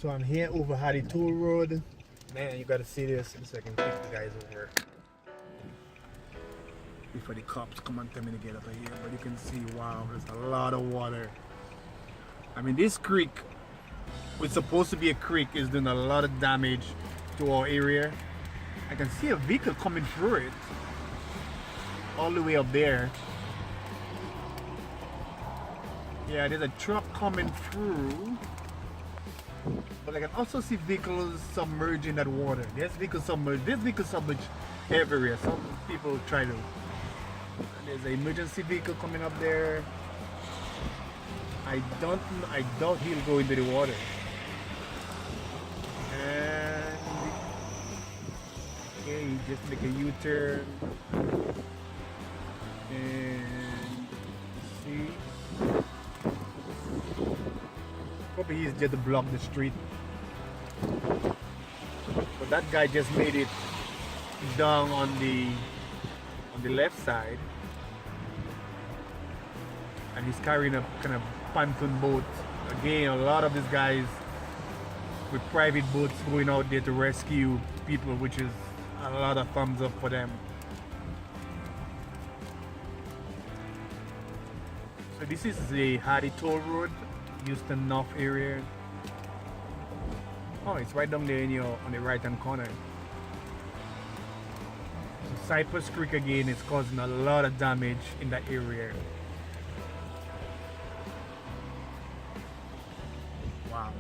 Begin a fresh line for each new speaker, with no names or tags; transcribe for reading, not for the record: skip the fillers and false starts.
So I'm here over Hardy Toll Road. Man, you gotta see this so I can take the guys over. Before the cops come and tell me to get up here, but you can see, wow, there's a lot of water. I mean, this creek, which is supposed to be a creek, is doing a lot of damage to our area. I can see a vehicle coming through it, all the way up there. Yeah, there's a truck coming through, but I can also see vehicles submerging that water. There's vehicles submerged. There's vehicles submerged everywhere. Some people try to. There's an emergency vehicle coming up there. I doubt he'll go into the water. And okay, he just make a U-turn. And see. Probably he's just to block the street. But that guy just made it down on the left side. And he's carrying a kind of pontoon boat. Again, a lot of these guys with private boats going out there to rescue people, which is a lot of thumbs up for them. So this is the Hardy Toll Road, Houston North area. Oh, it's right down there on the right hand corner. So Cypress Creek again is causing a lot of damage in that area. Wow.